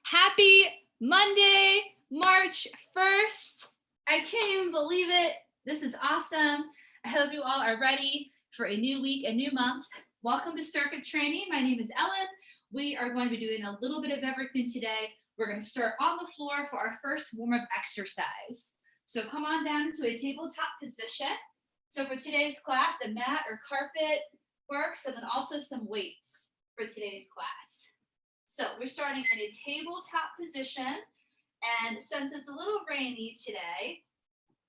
Happy Monday, March 1st. I can't even believe it. This is awesome. I hope you all are ready for a new week, a new month. Welcome to Circuit Training. My name is Ellen. We are going to be doing a little bit of everything today. We're going to start on the floor for our first warm-up exercise. So come on down to a tabletop position. So for today's class, a mat or carpet works, and then also some weights for today's class. So we're starting in a tabletop position, and since it's a little rainy today,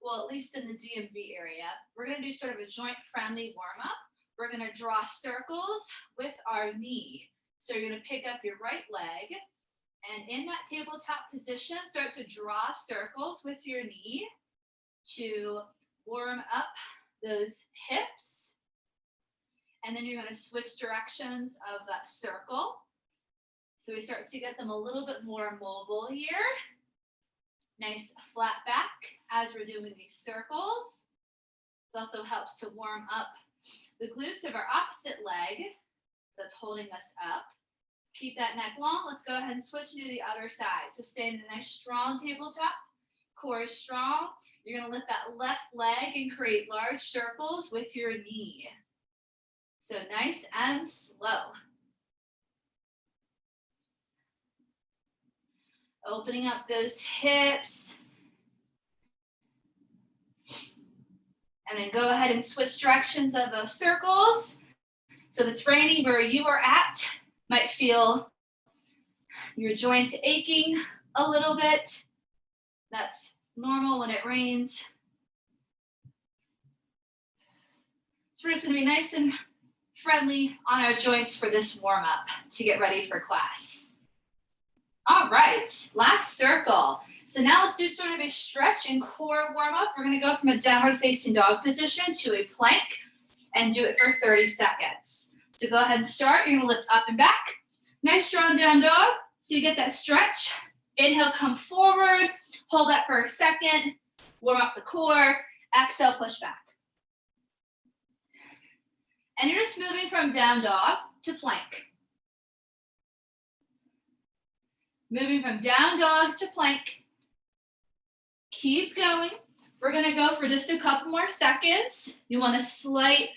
well, at least in the DMV area, we're going to do sort of a joint-friendly warm-up. We're going to draw circles with our knee. So you're going to pick up your right leg, and in that tabletop position, start to draw circles with your knee to warm up those hips. And then you're going to switch directions of that circle. So we start to get them a little bit more mobile here. Nice flat back as we're doing these circles. It also helps to warm up the glutes of our opposite leg that's holding us up. Keep that neck long. Let's go ahead and switch to the other side. So stay in a nice strong tabletop. Core is strong. You're going to lift that left leg and create large circles with your knee. So nice and slow. Opening up those hips. And then go ahead and switch directions of those circles. So if it's rainy where you are at, might feel your joints aching a little bit. That's normal when it rains. So we're just going to be nice and friendly on our joints for this warm-up to get ready for class. All right, last circle. So now let's do sort of a stretch and core warm-up. We're going to go from a downward facing dog position to a plank and do it for 30 seconds. So go ahead and start. You're going to lift up and back. Nice strong down dog. So you get that stretch. Inhale, come forward. Hold that for a second. Warm up the core. Exhale, push back. And you're just moving from down dog to plank. Moving from down dog to plank. Keep going. We're going to go for just a couple more seconds. You want a slight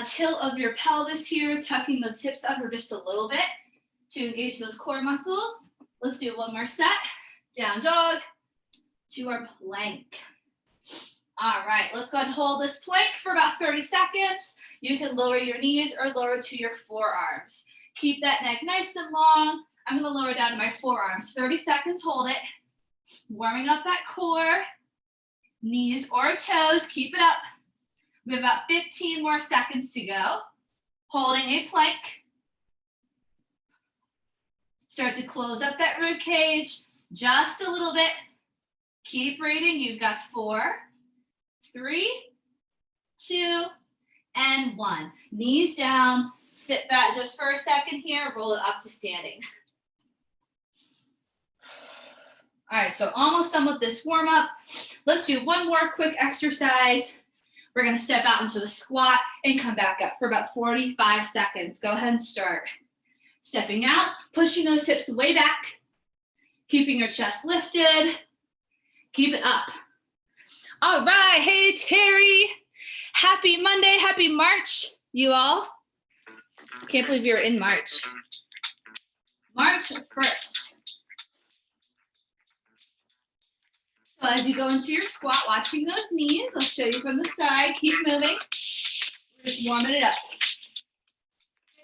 tilt of your pelvis here, tucking those hips up just a little bit to engage those core muscles. Let's do one more set. Down dog to our plank. All right, let's go ahead and hold this plank for about 30 seconds. You can lower your knees or lower to your forearms. Keep that neck nice and long. I'm going to lower down to my forearms. 30 seconds, hold it. Warming up that core. Knees or toes, keep it up. We have about 15 more seconds to go. Holding a plank. Start to close up that rib cage just a little bit. Keep breathing. You've got 4, 3, 2, and 1. Knees down. Sit back just for a second here. Roll it up to standing. All right, so almost done with this warm up. Let's do one more quick exercise. We're going to step out into a squat and come back up for about 45 seconds. Go ahead and start. Stepping out, pushing those hips way back, keeping your chest lifted. Keep it up. All right, hey Terry. Happy Monday, happy March, you all. Can't believe you're in March. March 1st. So as you go into your squat, watching those knees, I'll show you from the side. Keep moving. We're just warming it up.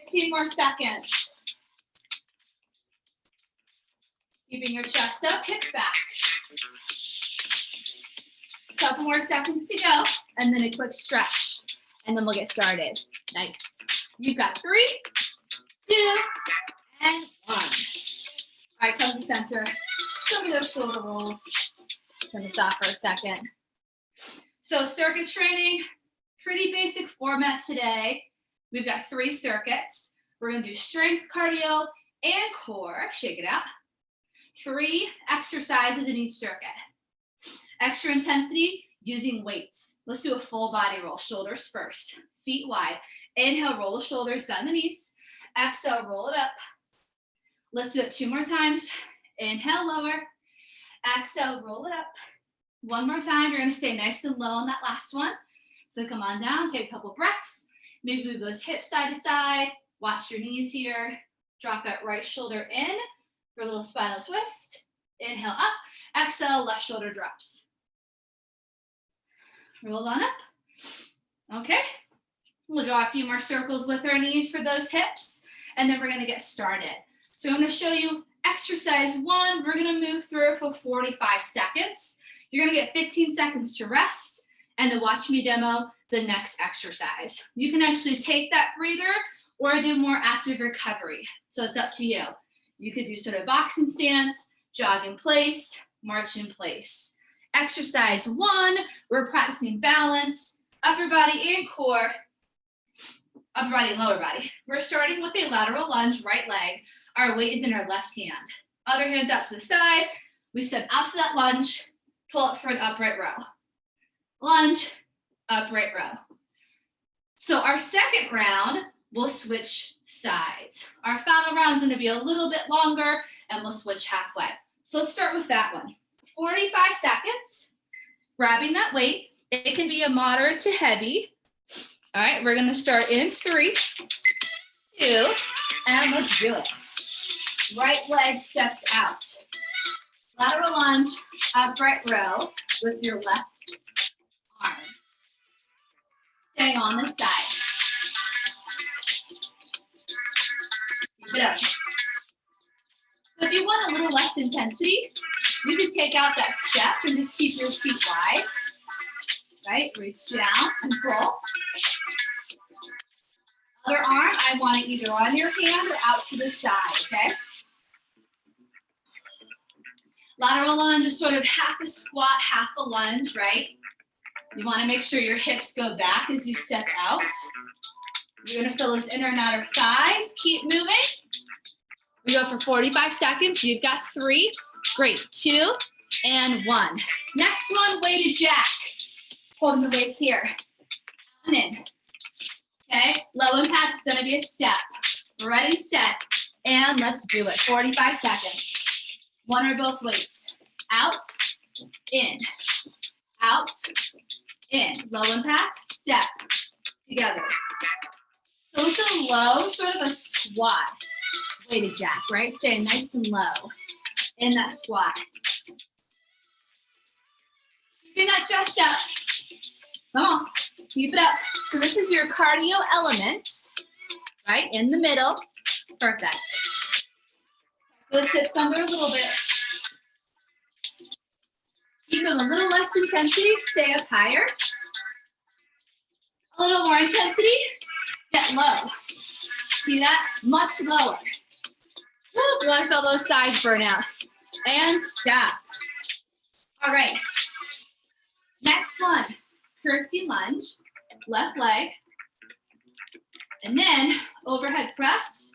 15 more seconds. Keeping your chest up, hips back. A couple more seconds to go, and then a quick stretch, and then we'll get started. Nice. You've got 3, 2, and 1. All right, come to the center. Show me those shoulder rolls. Turn this off for a second. So circuit training, pretty basic format today. We've got 3 circuits. We're going to do strength, cardio, and core. Shake it out. 3 exercises in each circuit. Extra intensity using weights. Let's do a full body roll. Shoulders first, feet wide. Inhale, roll the shoulders, bend the knees. Exhale, roll it up. Let's do it 2 more times. Inhale, lower. Exhale, roll it up. One more time. You're going to stay nice and low on that last one. So come on down, take a couple breaths. Maybe move those hips side to side. Watch your knees here. Drop that right shoulder in for a little spinal twist. Inhale up. Exhale, left shoulder drops. Roll on up. Okay. We'll draw a few more circles with our knees for those hips, and then we're going to get started. So I'm going to show you exercise 1. We're going to move through it for 45 seconds. You're going to get 15 seconds to rest and to watch me demo the next exercise. You can actually take that breather or do more active recovery. So it's up to you. You could do sort of boxing stance, jog in place, march in place. Exercise 1, we're practicing balance, upper body and core, upper body and lower body. We're starting with a lateral lunge, right leg. Our weight is in our left hand. Other hand's out to the side. We step out to that lunge, pull up for an upright row. Lunge, upright row. So our second round, we'll switch sides. Our final round is going to be a little bit longer, and we'll switch halfway. So let's start with that one. 45 seconds, grabbing that weight. It can be a moderate to heavy. All right, we're going to start in 3, 2, and let's do it. Right leg steps out. Lateral lunge, upright row with your left arm. Staying on this side. Keep it up. So if you want a little less intensity, you can take out that step and just keep your feet wide. Right? Reach down and pull. Other arm, I want it either on your hand or out to the side, okay? Lateral lunge is sort of half a squat, half a lunge, right? You want to make sure your hips go back as you step out. You're going to feel those inner and outer thighs. Keep moving. We go for 45 seconds. You've got 3. Great. 2 and 1. Next one, weighted jack. Holding the weights here. And in. Okay. Low impact is going to be a step. Ready, set, and let's do it. 45 seconds. One or both weights. Out, in, out, in. Low impact, step, together. So it's a low, sort of a squat. Weighted jack, right? Staying nice and low in that squat. Keeping that chest up. Come on, keep it up. So this is your cardio element, right? In the middle. Perfect. Those hips under a little bit. Keep them a little less intensity, stay up higher. A little more intensity, get low. See that? Much lower. Woo, you want to feel those thighs burn out. And stop. All right. Next one, curtsy lunge, left leg. And then overhead press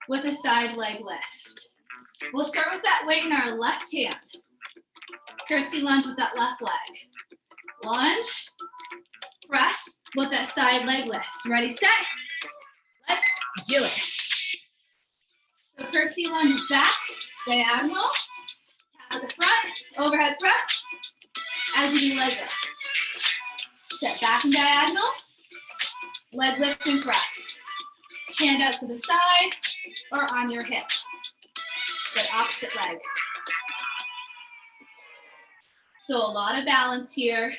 with a side leg lift. We'll start with that weight in our left hand. Curtsy lunge with that left leg. Lunge, press with that side leg lift. Ready, set? Let's do it. So curtsy lunge is back, diagonal, tap at the front, overhead press, as you do leg lift. Step back and diagonal, leg lift and press. Hand out to the side or on your hip. Good, opposite leg. So a lot of balance here,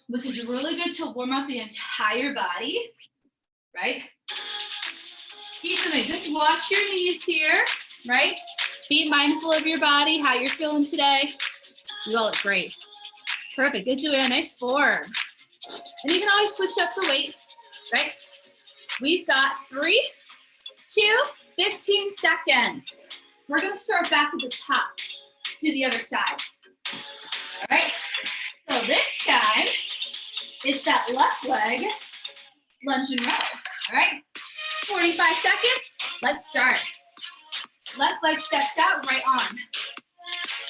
which is really good to warm up the entire body, right? Keep moving, just watch your knees here, right? Be mindful of your body, how you're feeling today. You all look great. Perfect, good, Julia, nice form. And you can always switch up the weight, right? We've got 3, 2, 15 seconds. We're gonna start back at the top, do the other side. All right, so this time, it's that left leg, lunge and row, all right? 45 seconds, let's start. Left leg steps out, right arm.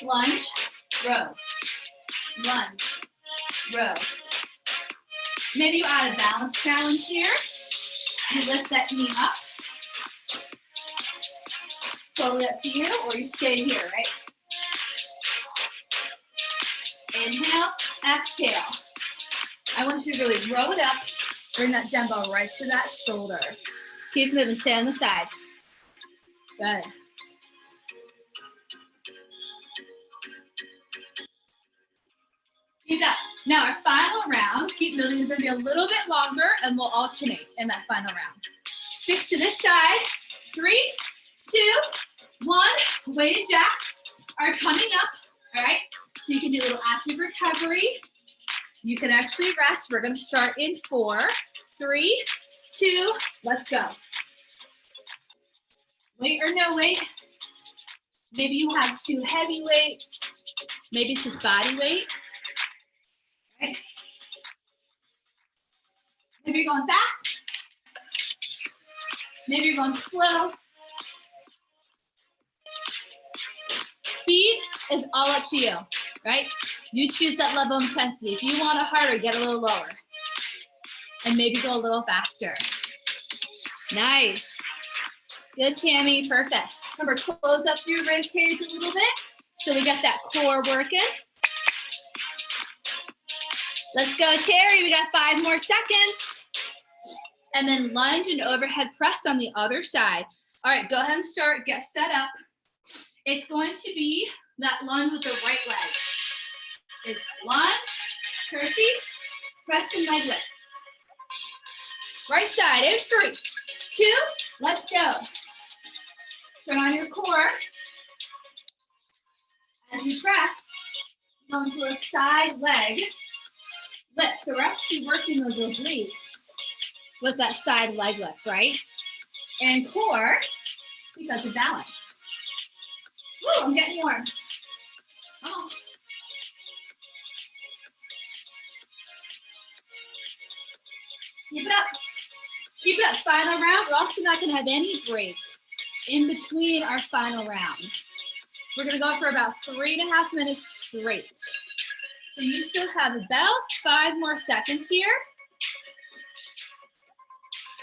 Lunge, row, lunge, row. Maybe you add a balance challenge here. You lift that knee up. Totally up to you, or you stay here, right? Inhale, exhale. I want you to really row it up. Bring that dumbbell right to that shoulder. Keep moving, stay on the side. Good. Keep it up. Now our final round, keep moving, is gonna be a little bit longer and we'll alternate in that final round. Stick to this side. 3, 2, 1. Weighted jacks are coming up, all right? So you can do a little active recovery. You can actually rest. We're gonna start in 4, 3, 2, let's go. Weight or no weight. Maybe you have 2 heavy weights. Maybe it's just body weight. Right. Maybe you're going fast. Maybe you're going slow. Speed is all up to you, right? You choose that level of intensity. If you want it harder, get a little lower. And maybe go a little faster. Nice. Good, Tammy, perfect. Remember, close up your rib cage a little bit so we get that core working. Let's go, Terry, we got 5 more seconds. And then lunge and overhead press on the other side. All right, go ahead and start, get set up. It's going to be that lunge with the right leg. It's lunge, curtsy, press and leg lift. Right side in 3, 2, let's go. Turn on your core. As you press, go into a side leg lift. So we're actually working those obliques with that side leg lift, right? And core, because of balance. Woo, I'm getting warm. Come on. Keep it up. Keep it up. Final round. We're also not going to have any break in between our final round. We're going to go for about 3.5 minutes straight. So you still have about 5 more seconds here.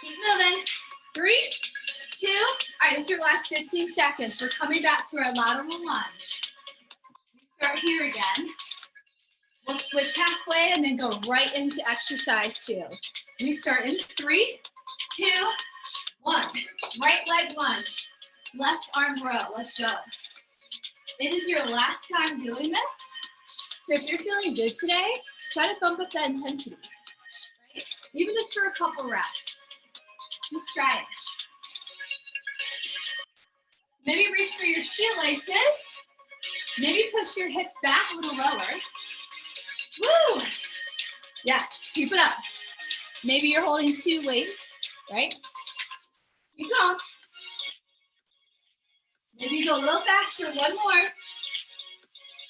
Keep moving. 3, 2. All right, this is your last 15 seconds. We're coming back to our lateral lunge. We start here again. We'll switch halfway and then go right into exercise 2. We start in 3, 2, 1. Right leg lunge. Left arm row. Let's go. It is your last time doing this. So if you're feeling good today, try to bump up that intensity. Right? Even just for a couple reps. Just try it. Maybe reach for your shoelaces. Maybe push your hips back a little lower. Woo! Yes, keep it up. Maybe you're holding 2 weights, right? Keep going. Maybe you go a little faster, 1 more.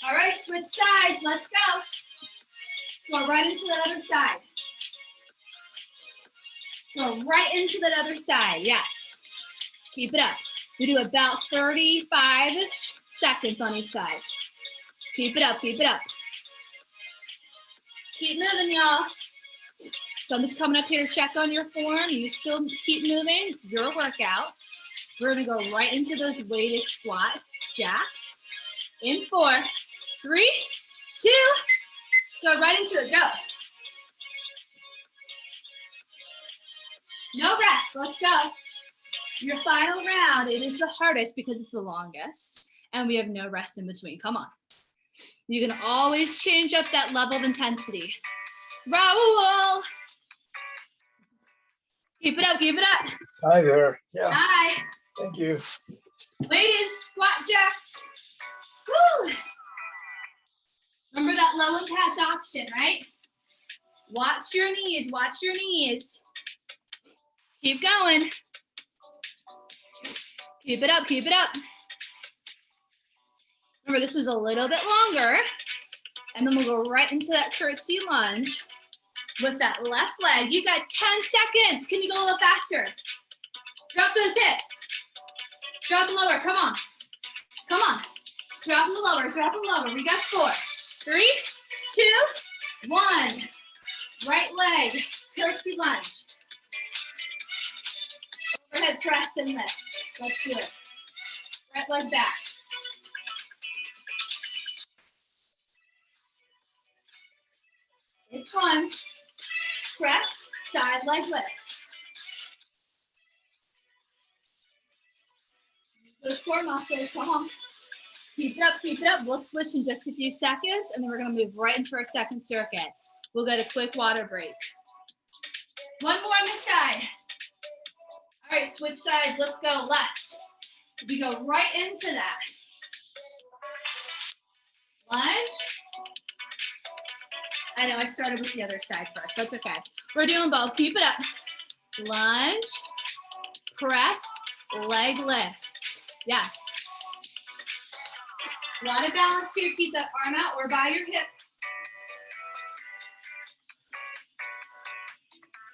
All right, switch sides, let's go. Go right into that other side. Go right into that other side, yes. Keep it up. We do about 35-ish seconds on each side. Keep it up, keep it up. Keep moving, y'all. Someone's coming up here to check on your form. You still keep moving, it's your workout. We're gonna go right into those weighted squat jacks. In 4, 3, 2, go right into it, go. No rest, let's go. Your final round, it is the hardest because it's the longest and we have no rest in between, come on. You can always change up that level of intensity. Raul. Keep it up, keep it up. Hi there, yeah. Hi. Thank you. Weighted squat jacks. Woo. Remember that low impact option, right? Watch your knees, watch your knees. Keep going. Keep it up, keep it up. Remember, this is a little bit longer. And then we'll go right into that curtsy lunge with that left leg. You got 10 seconds. Can you go a little faster? Drop those hips. Drop them lower, come on. Come on. Drop them lower, drop them lower. We got 4, 3, 2, 1. Right leg, curtsy lunge. Overhead press and lift. Let's do it. Right leg back. lunge, press, side leg lift. Those core muscles, come on. Keep it up, keep it up. We'll switch in just a few seconds, and then we're gonna move right into our second circuit. We'll get a quick water break. One more on this side. All right, switch sides, let's go left. We go right into that. Lunge. I know I started with the other side first, that's okay. We're doing both, keep it up. Lunge, press, leg lift. Yes. A lot of balance here. Keep that arm out or by your hip.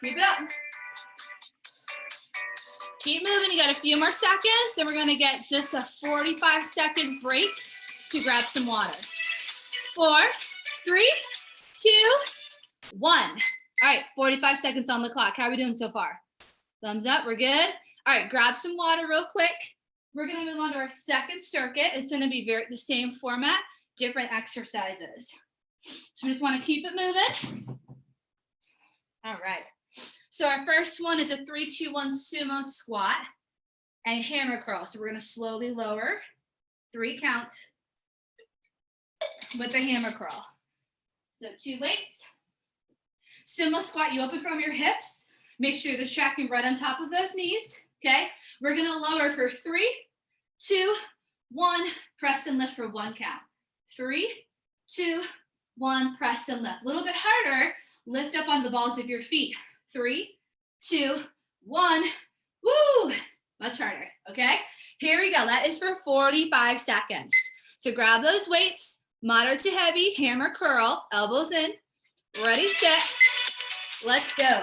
Keep it up. Keep moving. You got a few more seconds. Then we're going to get just a 45-second break to grab some water. 4, 3, 2, 1. All right, 45 seconds on the clock. How are we doing so far? Thumbs up. We're good. All right, grab some water real quick. We're going to move on to our second circuit. It's going to be the same format, different exercises. So we just want to keep it moving. All right. So our first one is a 3-2-1 sumo squat and hammer curl. So we're going to slowly lower 3 counts with the hammer curl. So 2 weights. Sumo squat, you open from your hips. Make sure you're tracking right on top of those knees. Okay, we're gonna lower for 3, 2, 1, press and lift for 1 count. 3, 2, 1, press and lift. A little bit harder, lift up on the balls of your feet. 3, 2, 1, woo, much harder, okay? Here we go, that is for 45 seconds. So grab those weights, moderate to heavy, hammer curl, elbows in, ready, set, let's go.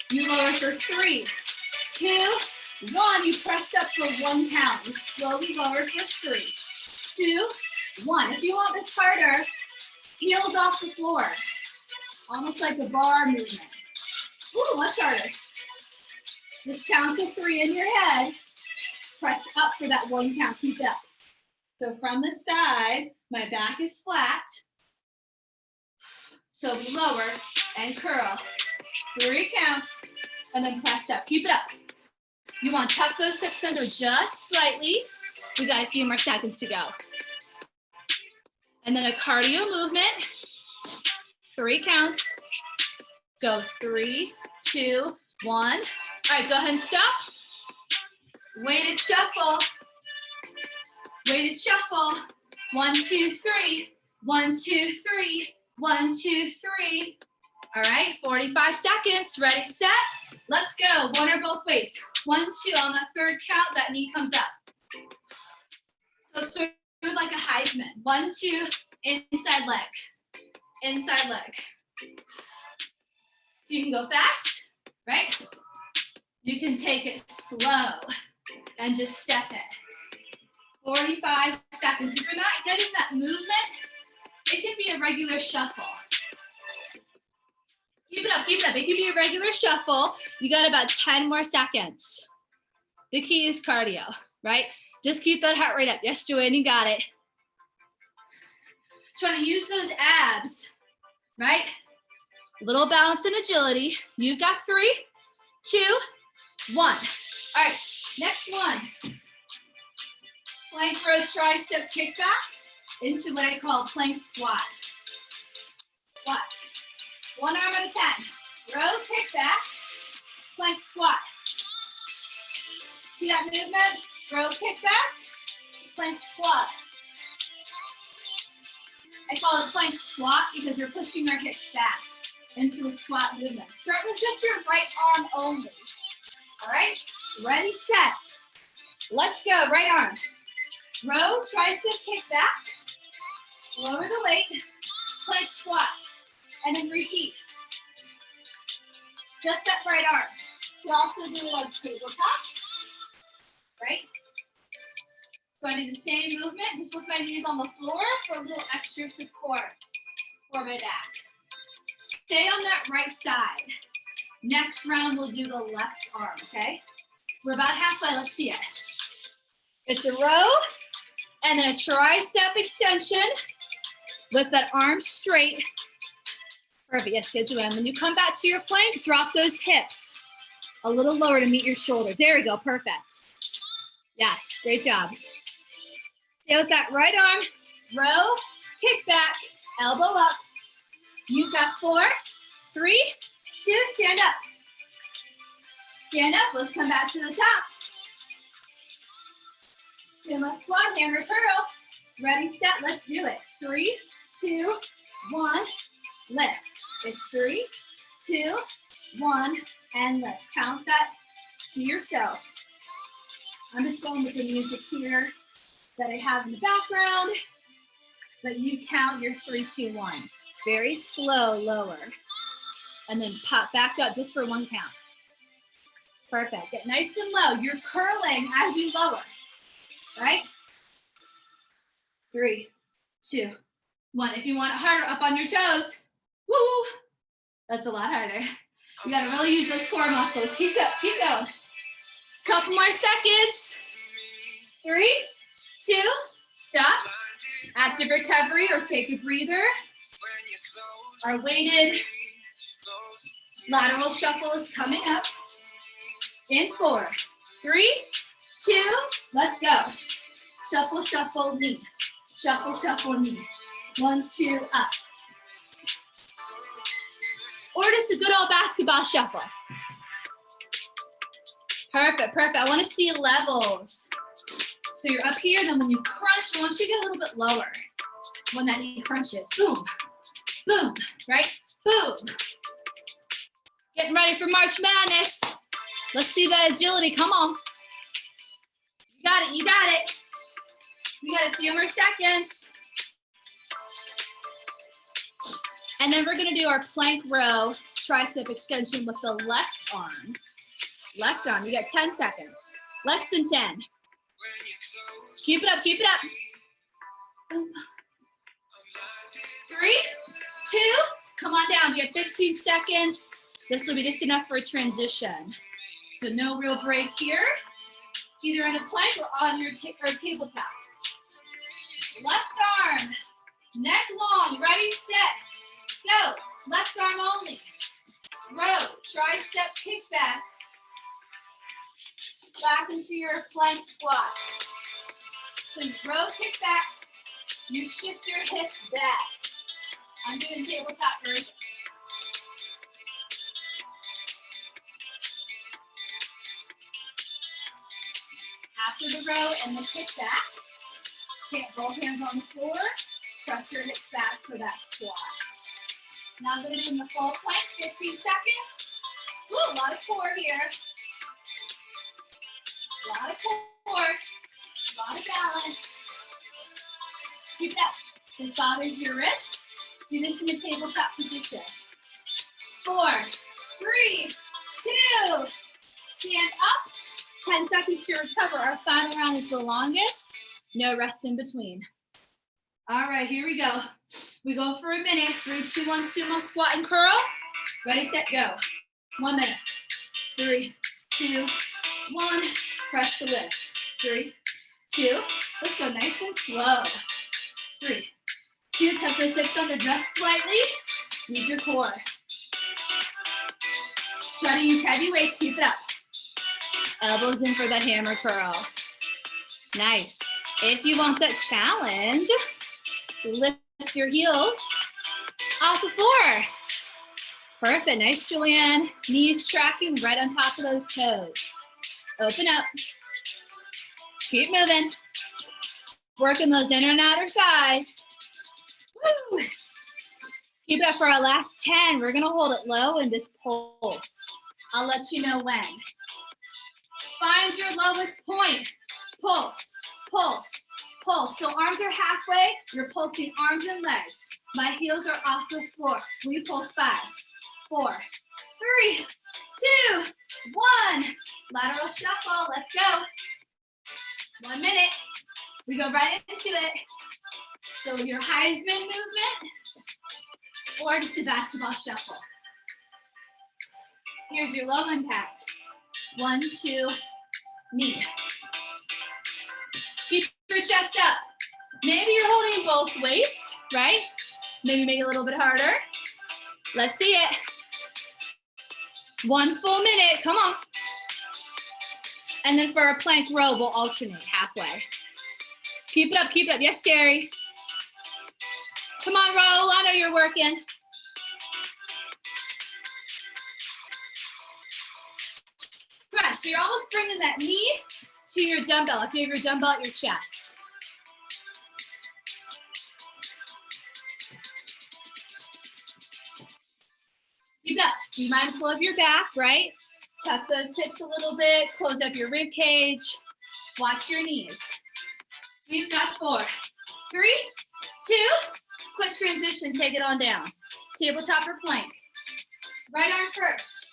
You lower for 3, 2, 1, you press up for 1 count. You slowly lower for 3, 2, 1. If you want this harder, heels off the floor. Almost like a bar movement. Ooh, much harder. Just count to 3 in your head. Press up for that 1 count, keep it up. So from the side, my back is flat. So we lower and curl. 3 counts, and then press up, keep it up. You want to tuck those hips under just slightly. We got a few more seconds to go. And then a cardio movement. 3 counts. Go 3, 2, 1. All right, go ahead and stop. Weighted shuffle. Weighted shuffle. 1, 2, 3. 1, 2, 3. 1, 2, 3. All right, 45 seconds. Ready, set. Let's go. One or both weights. 1, 2. On the 3rd count, that knee comes up. So it's sort of like a Heisman. 1, 2, inside leg. Inside leg. So you can go fast, right? You can take it slow and just step it. 45 seconds. If you're not getting that movement, it can be a regular shuffle. Keep it up, keep it up. It can be a regular shuffle. You got about 10 more seconds. The key is cardio, right? Just keep that heart rate up. Yes, Joanne, you got it. Trying to use those abs, right? Little balance and agility. You've got 3, 2, 1. All right, next one. Plank row tricep kickback into what I call plank squat. Watch. 1 arm at a time. Row kickback, plank squat. See that movement? Row kickback, plank squat. I call it plank squat because you're pushing your hips back into a squat movement. Start with just your right arm only. All right, ready, set. Let's go, right arm. Row, tricep, kick back. Lower the weight, plank squat, and then repeat. Just that right arm. You also do it on tabletop, right? So I do the same movement, just with my knees on the floor for a little extra support for my back. Stay on that right side. Next round, we'll do the left arm, okay? We're about halfway, let's see it. It's a row, and then a tricep extension with that arm straight, Perfect, yes, good, Joanne. When you come back to your plank, drop those hips a little lower to meet your shoulders. There we go, perfect. Yes, great job. Stay with that right arm, row, kick back, elbow up. You've got 4, 3, 2, stand up. Stand up, let's come back to the top. Sumo squat, hammer curl. Ready, set, let's do it. 3, 2, 1, lift. It's 3, 2, 1, and lift. Count that to yourself. I'm just going with the music here that I have in the background, but you count your 3, 2, 1. Very slow, lower. And then pop back up just for 1 count. Perfect. Get nice and low. You're curling as you lower, right? 3, 2, 1. If you want it harder, up on your toes. Woo! That's a lot harder. You gotta really use those core muscles. Keep up, keep going. Couple more seconds. 3, 2, stop. Active recovery or take a breather. Our weighted lateral shuffle is coming up. In 4, 3, 2, let's go. Shuffle, shuffle, knee. Shuffle, shuffle, knee. 1, 2, up. Or just a good old basketball shuffle. Perfect, perfect. I want to see levels. So you're up here, then when you crunch, I want you to get a little bit lower. When that knee crunches, boom, boom, right? Boom. Getting ready for March Madness. Let's see that agility, come on. You got it, you got it. We got a few more seconds. And then we're gonna do our plank row tricep extension with the left arm. Left arm, you got 10 seconds. Less than 10. Keep it up, keep it up. 3, 2, come on down. We have 15 seconds. This will be just enough for a transition. So no real break here. Either in a plank or on your tabletop. Left arm, neck long, ready, set, go. Left arm only. Row, tricep kickback. Back into your plank squat. So you row, kick back. You shift your hips back. I'm doing tabletop version. After the row and the kick back, both hands on the floor, press your hips back for that squat. Now I'm going to do in the full plank, 15 seconds. Ooh, a lot of core here. A lot of core, a lot of balance. Keep it up. This bothers your wrists. Do this in a tabletop position. 4, 3, 2, stand up. 10 seconds to recover. Our final round is the longest. No rest in between. All right, here we go. We go for a minute. 3, 2, 1, sumo squat and curl. Ready, set, go. 1 minute. 3, 2, 1. Press to lift. 3, 2. Let's go nice and slow. 3, 2. Tuck those hips under just slightly. Use your core. Try to use heavy weights. Keep it up. Elbows in for the hammer curl. Nice. If you want that challenge, lift your heels off the floor. Perfect. Nice, Joanne. Knees tracking right on top of those toes. Open up. Keep moving. Working those inner and outer thighs. Woo. Keep it up for our last 10. We're going to hold it low and just pulse. I'll let you know when. Find your lowest point. Pulse, pulse, pulse. So arms are halfway. You're pulsing arms and legs. My heels are off the floor. We pulse 5, 4, 3, 2, 1. Lateral shuffle. Let's go. 1 minute. We go right into it. So your Heisman movement or just a basketball shuffle. Here's your low impact. 1, 2, knee. Keep your chest up. Maybe you're holding both weights, right? Maybe make it a little bit harder. Let's see it. 1 full minute, come on. And then for our plank row, we'll alternate halfway. Keep it up, keep it up. Yes, Terry. Come on, roll. I know you're working. Press. So you're almost bringing that knee to your dumbbell. If you have your dumbbell at your chest. Keep it up. Be mindful of your back, right? Tuck those hips a little bit. Close up your rib cage. Watch your knees. We've got 4, 3, 2. Quick transition. Take it on down. Tabletop or plank. Right arm first.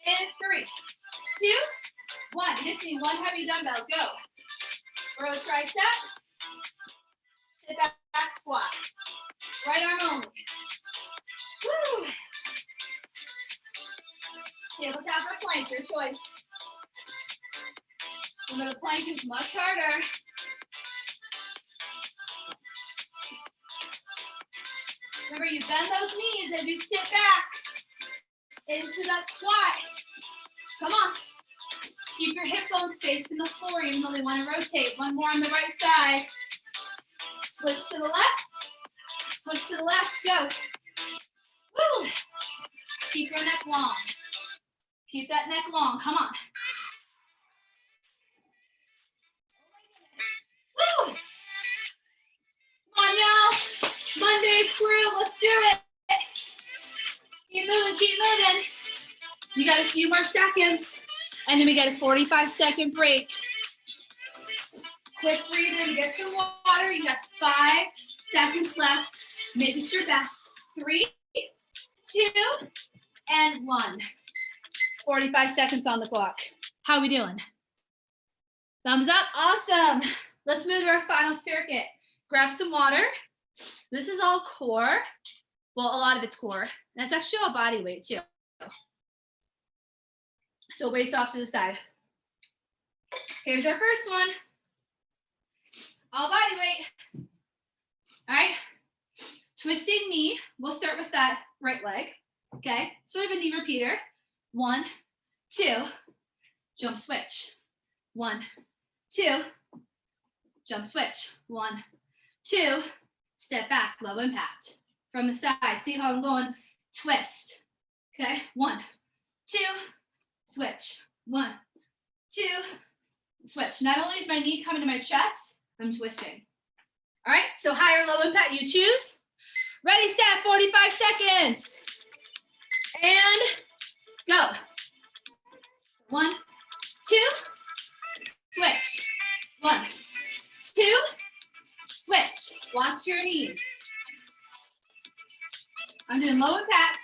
In 3, 2, 1. Missing 1 heavy dumbbell. Go. Row tricep. Sit back squat. Right arm only. Woo. Tabletop or plank, your choice. Remember, the plank is much harder. Remember, you bend those knees as you sit back into that squat. Come on. Keep your hip bone space in the floor, even though they want to rotate. 1 more on the right side. Switch to the left. Switch to the left. Go. Woo. Keep your neck long. Keep that neck long. Come on. Woo. Come on, y'all. Monday crew. Let's do it. Keep moving. Keep moving. You got a few more seconds. And then we got a 45-second break. Quick breather. Get some water. You got 5 seconds left. Make it your best. 3, 2, and 1. 45 seconds on the clock. How we doing? Thumbs up. Awesome. Let's move to our final circuit. Grab some water. This is all core. Well, a lot of it's core. That's actually all body weight too. So weights off to the side. Here's our first one. All body weight. All right. Twisting knee. We'll start with that right leg. Okay. Sort of a knee repeater. 1, 2. Jump switch. 1, 2. Jump switch. 1, 2. Step back. Low impact. From the side. See how I'm going? Twist. Okay. 1, 2. Switch. 1, 2. Switch. Not only is my knee coming to my chest, I'm twisting. All right. So high or low impact, you choose. Ready, set, 45 seconds. And go. 1, 2. Switch. 1, 2. Switch. Watch your knees. I'm doing low impact.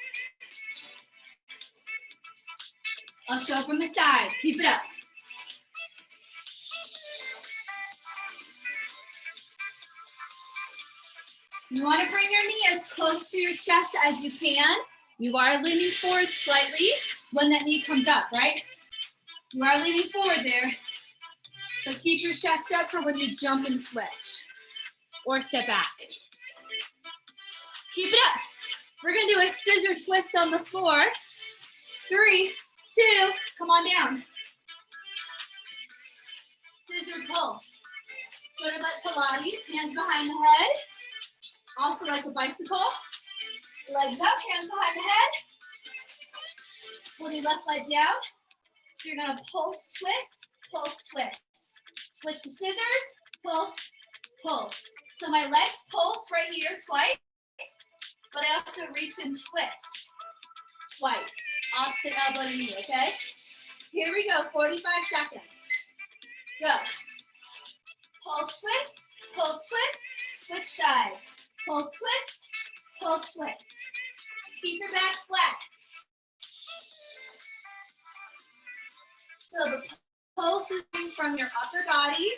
I'll show from the side. Keep it up. You want to bring your knee as close to your chest as you can. You are leaning forward slightly when that knee comes up, right? You are leaning forward there. But keep your chest up for when you jump and switch. Or step back. Keep it up. We're going to do a scissor twist on the floor. 3, 2, come on down. Scissor pulse. Sort of like Pilates, hands behind the head. Also like a bicycle. Legs up, hands behind the head. Pull your left leg down. So you're gonna pulse, twist, pulse, twist. Switch to scissors, pulse, pulse. So my legs pulse right here twice, but I also reach and twist twice. Opposite elbow to knee, okay? Here we go, 45 seconds. Go. Pulse, twist, switch sides. Pulse, twist. Keep your back flat. So the pulse is from your upper body.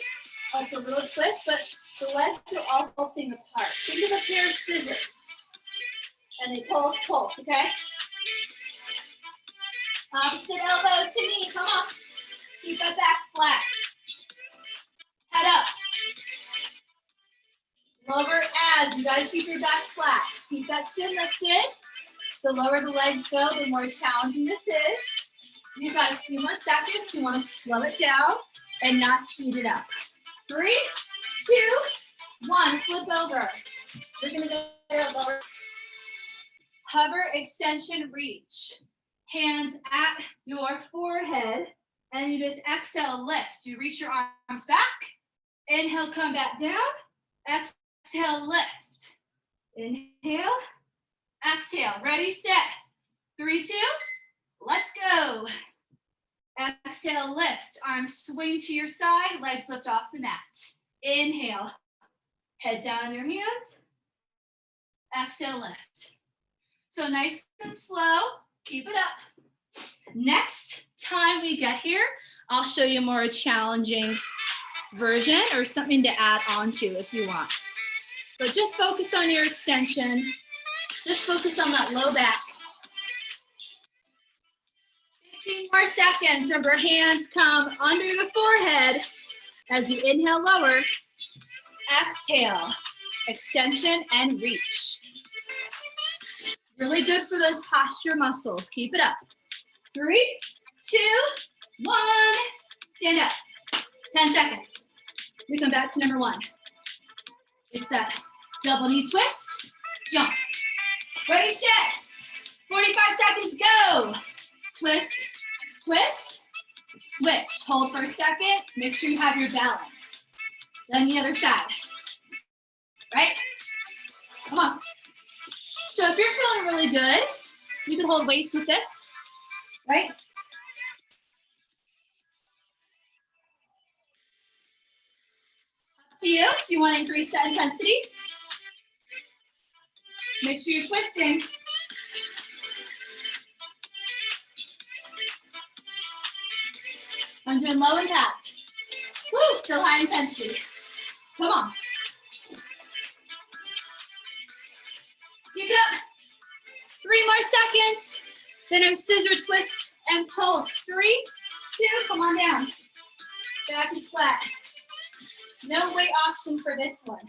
It's a little twist, but the legs are all pulsing apart. Think of a pair of scissors. And they pulse, okay? Opposite elbow to knee, come on. Keep that back flat. Head up. Lower sides. You gotta keep your back flat. Keep that chin lifted. The lower the legs go, the more challenging this is. You've got a few more seconds. You want to slow it down and not speed it up. 3, 2, 1. Flip over. You're gonna go there lower. Hover, extension, reach. Hands at your forehead, and you just exhale, lift. You reach your arms back. Inhale, come back down. Exhale, lift. Inhale, exhale. Ready, set. 3, 2, let's go. Exhale, lift. Arms swing to your side, legs lift off the mat. Inhale, head down on your hands. Exhale, lift. So nice and slow, keep it up. Next time we get here, I'll show you more challenging version or something to add on to if you want. But just focus on your extension. Just focus on that low back. 15 more seconds. Remember, hands come under the forehead as you inhale, lower. Exhale, extension and reach. Really good for those posture muscles. Keep it up. 3, 2, 1. Stand up. 10 seconds. We come back to number 1. It's that double knee twist, jump. Ready, set. 45 seconds, go. Twist, twist, switch. Hold for a second. Make sure you have your balance. Then the other side. Right? Come on. So if you're feeling really good, you can hold weights with this, right? Up to you if you want to increase that intensity. Make sure you're twisting. I'm doing low impact. Woo, still high intensity. Come on. Keep it up. 3 more seconds. Then our scissor twist and pulse. 3, 2, come on down. Back is flat. No weight option for this one.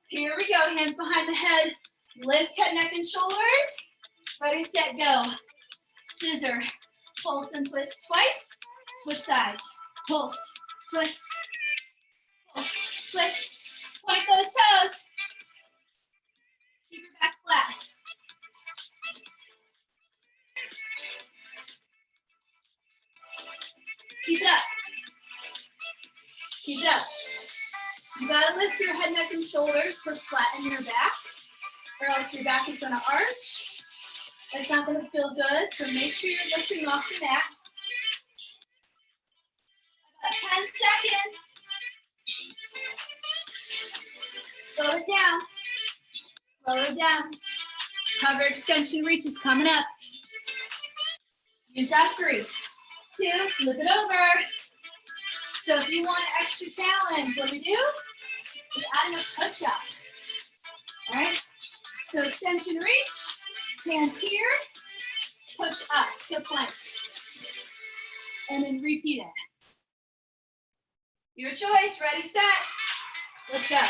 Here we go, hands behind the head. Lift head, neck, and shoulders. Ready, set, go. Scissor, pulse and twist twice. Switch sides. Pulse, twist, pulse, twist. Point those toes. Keep your back flat. Keep it up. Keep it up. You gotta lift your head, neck, and shoulders to flatten your back, or else your back is gonna arch. It's not gonna feel good, so make sure you're lifting off the mat. About 10 seconds. Slow it down. Slow it down. Hover, extension, reach is coming up. You've got 3, 2, flip it over. So if you want an extra challenge, what we do is add a push-up. All right? So extension, reach, hands here, push up to plank. And then repeat it. Your choice, ready, set, let's go.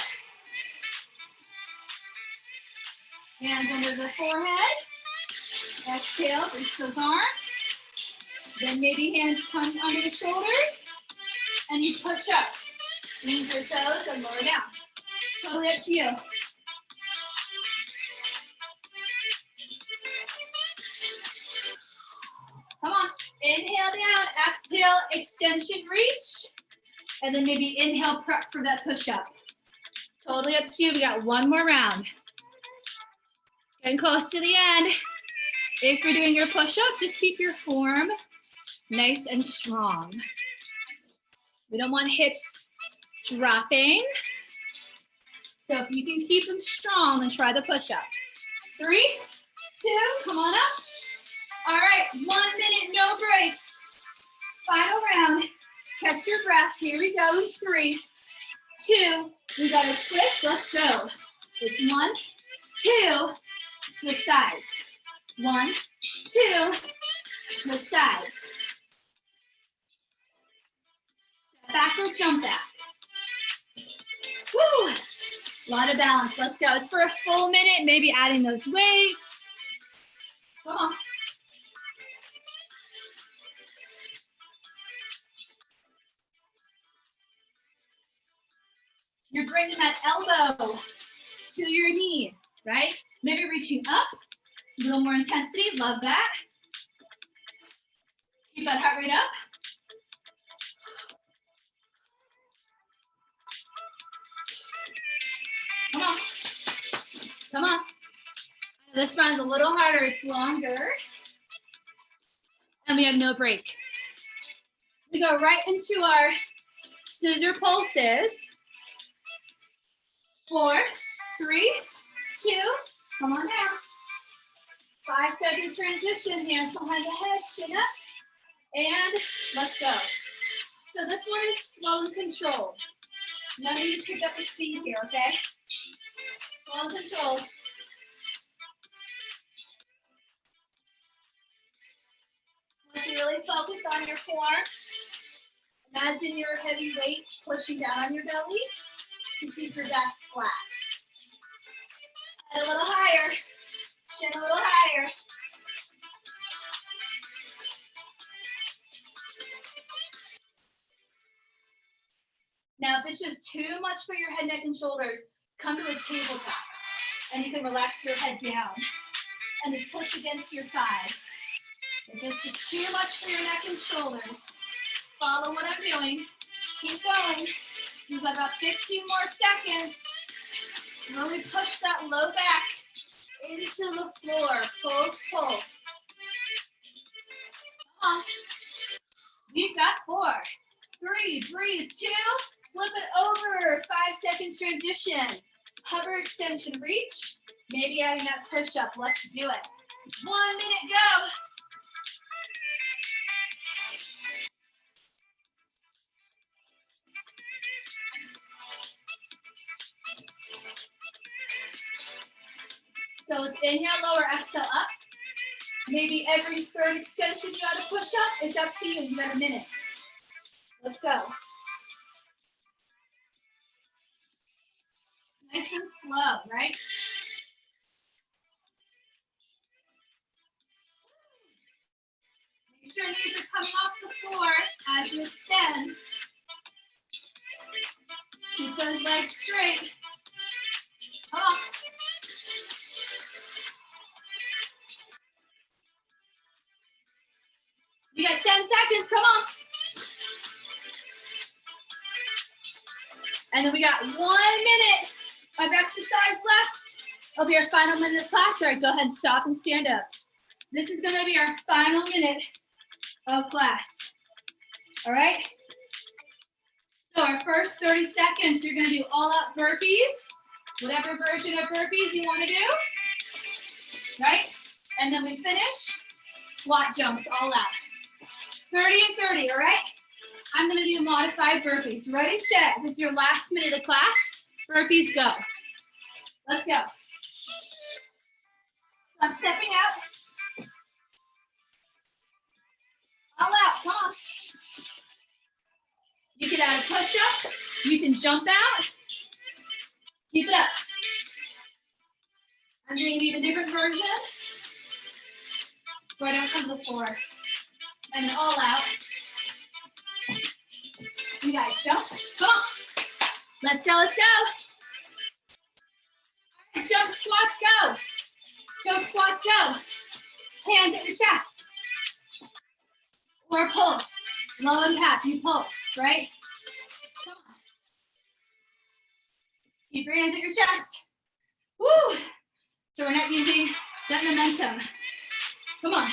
Hands under the forehead. Exhale, reach those arms. Then maybe hands come under the shoulders. And you push up. Lean your toes and lower down. Totally up to you. Come on. Inhale down. Exhale, extension, reach. And then maybe inhale, prep for that push-up. Totally up to you. We got 1 more round. Getting close to the end. If you're doing your push-up, just keep your form nice and strong. We don't want hips dropping. So if you can keep them strong, then try the push-up. 3, 2, come on up. All right, 1 minute, no breaks. Final round. Catch your breath. Here we go. 3, 2. We got a twist. Let's go. It's 1, 2. Switch sides. 1, 2. Switch sides. Step back or jump back. Woo! A lot of balance. Let's go. It's for a full minute, maybe adding those weights. Come on. You're bringing that elbow to your knee, right? Maybe reaching up, a little more intensity. Love that. Keep that heart rate up. Come on. Come on. This one's a little harder. It's longer. And we have no break. We go right into our scissor pulses. 4, 3, 2, come on now. 5-second transition, hands behind the head, chin up, and let's go. So this one is slow and controlled. None of you pick up the speed here, okay? Slow and controlled. Once you really focus on your form, imagine your heavy weight pushing down on your belly to keep your back flat. Head a little higher, chin a little higher. Now, if it's just too much for your head, neck, and shoulders, come to a tabletop, and you can relax your head down and just push against your thighs. If it's just too much for your neck and shoulders, follow what I'm doing. Keep going. We've got about 15 more seconds. Really push that low back into the floor. Pulse, pulse. Come on. We've got 4, 3, breathe, 2, flip it over, 5-second transition. Hover extension reach. Maybe adding that push-up. Let's do it. 1 minute, go. So it's inhale, lower, exhale, up. Maybe every third extension you add a push-up. It's up to you. You got a minute. Let's go. Nice and slow, right? Make sure knees are coming off the floor as you extend. Keep those legs straight. Come on. You got 10 seconds, come on. And then we got 1 minute of exercise left. It'll be our final minute of class. All right, go ahead and stop and stand up. This is gonna be our final minute of class. All right? So our first 30 seconds, you're gonna do all out burpees, whatever version of burpees you wanna do, right? And then we finish, squat jumps all out. 30 and 30, all right? I'm gonna do modified burpees. Ready, set. This is your last minute of class. Burpees, go. Let's go. So I'm stepping out. All out, come on. You can add a push-up. You can jump out. Keep it up. I'm doing even different versions. So I don't come to the floor. And then all out. You guys jump. Come on. Let's go, let's go. All right, jump squats, go. Jump squats, go. Hands at your chest. Or pulse. Low impact, you pulse, right? Come on. Keep your hands at your chest. Woo! So we're not using that momentum. Come on.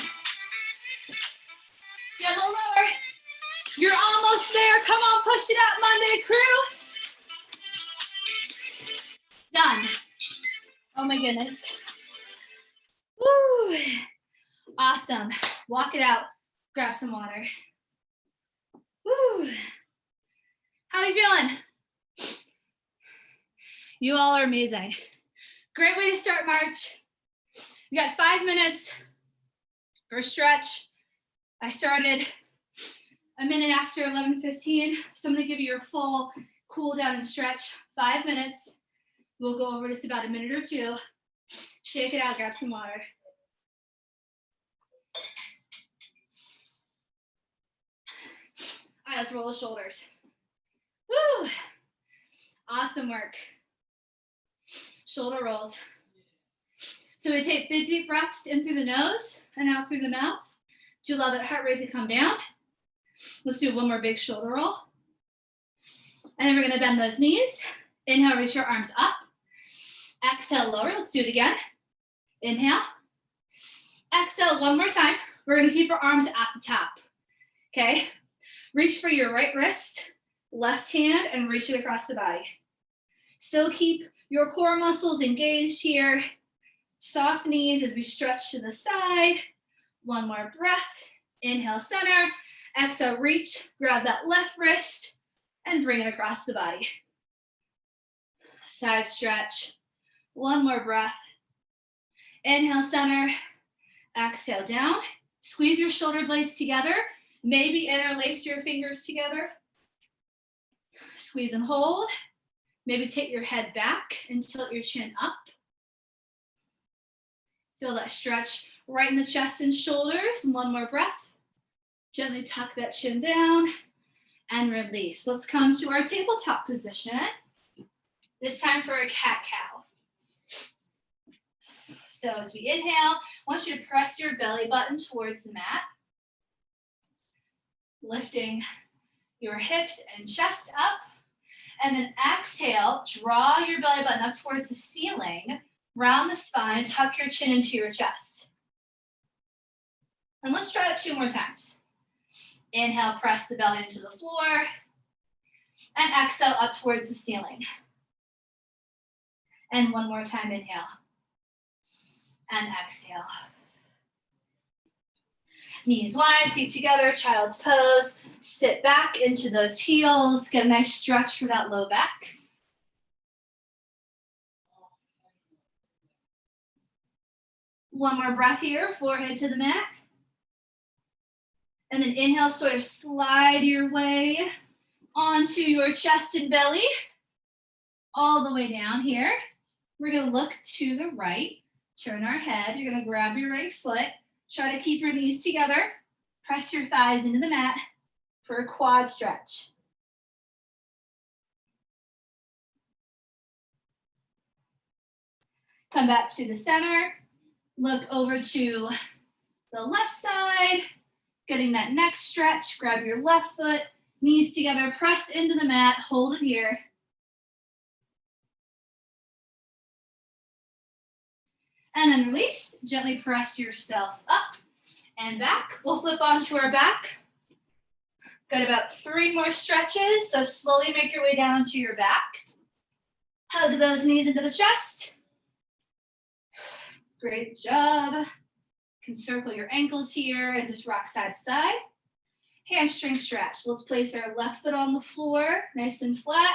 Get a little lower. You're almost there. Come on, push it out, Monday crew. Done. Oh my goodness. Woo! Awesome. Walk it out. Grab some water. Woo! How are you feeling? You all are amazing. Great way to start March. We got 5 minutes for a stretch. I started a minute after 11:15, so I'm gonna give you your full cool down and stretch. 5 minutes. We'll go over just about a minute or two. Shake it out, grab some water. All right, let's roll the shoulders. Woo! Awesome work. Shoulder rolls. So we take big deep breaths in through the nose and out through the mouth to allow that heart rate to come down. Let's do one more big shoulder roll. And then we're gonna bend those knees. Inhale, reach your arms up. Exhale, lower. Let's do it again. Inhale. Exhale one more time. We're gonna keep our arms at the top, okay? Reach for your right wrist, left hand, and reach it across the body. Still keep your core muscles engaged here. Soft knees as we stretch to the side. One more breath. Inhale, center. Exhale, reach, grab that left wrist, and bring it across the body. Side stretch. One more breath. Inhale, center. Exhale, down. Squeeze your shoulder blades together. Maybe interlace your fingers together. Squeeze and hold. Maybe take your head back and tilt your chin up. Feel that stretch right in the chest and shoulders. One more breath. Gently tuck that chin down and release. Let's come to our tabletop position. This time for a cat-cow. So as we inhale, I want you to press your belly button towards the mat. Lifting your hips and chest up. And then exhale, draw your belly button up towards the ceiling. Round the spine, tuck your chin into your chest. And let's try it 2 more times. Inhale, press the belly into the floor. And exhale, up towards the ceiling. And one more time, inhale. And exhale. Knees wide, feet together, child's pose. Sit back into those heels. Get a nice stretch for that low back. One more breath here, forehead to the mat. And then inhale, sort of slide your way onto your chest and belly. All the way down here. We're gonna look to the right, turn our head. You're gonna grab your right foot. Try to keep your knees together. Press your thighs into the mat for a quad stretch. Come back to the center. Look over to the left side. Getting that neck stretch. Grab your left foot, knees together, press into the mat, hold it here. And then release, gently press yourself up and back. We'll flip onto our back. Got about 3 more stretches, so slowly make your way down to your back. Hug those knees into the chest. Great job. You can circle your ankles here and just rock side to side. Hamstring stretch. Let's place our left foot on the floor, nice and flat.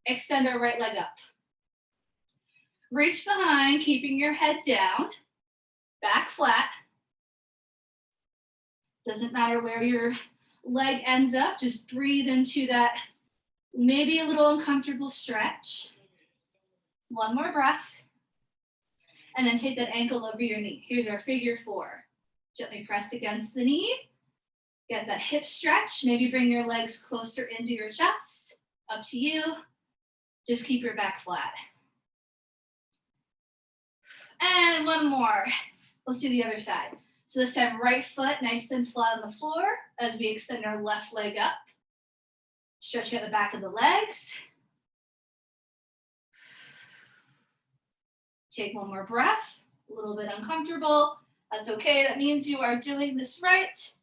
Extend our right leg up. Reach behind, keeping your head down, back flat. Doesn't matter where your leg ends up, just breathe into that maybe a little uncomfortable stretch. One more breath. And then take that ankle over your knee. Here's our figure 4. Gently press against the knee. Get that hip stretch. Maybe bring your legs closer into your chest. Up to you. Just keep your back flat. And one more. Let's do the other side. So this time, right foot nice and flat on the floor as we extend our left leg up. Stretch out the back of the legs. Take one more breath. A little bit uncomfortable. That's okay. That means you are doing this right.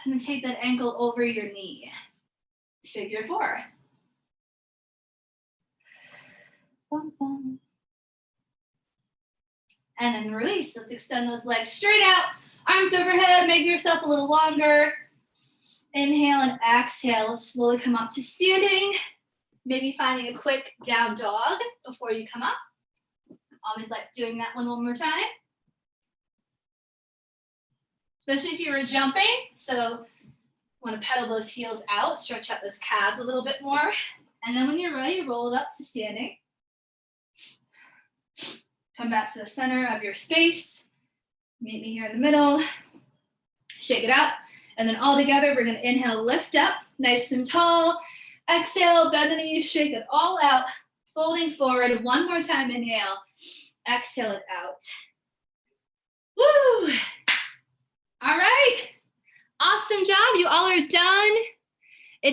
And then take that ankle over your knee. Figure 4. And then release. Let's extend those legs straight out. Arms overhead. Make yourself a little longer. Inhale and exhale. Let's slowly come up to standing. Maybe finding a quick down dog before you come up. Always like doing that one more time. Especially if you were jumping. So want to pedal those heels out. Stretch out those calves a little bit more. And then when you're ready, roll it up to standing. Come back to the center of your space. Meet me here in the middle. Shake it out. And then all together, we're gonna inhale, lift up, nice and tall. Exhale, bend the knees, shake it all out. Folding forward, one more time, inhale. Exhale it out. Woo! All right. Awesome job. You all are done.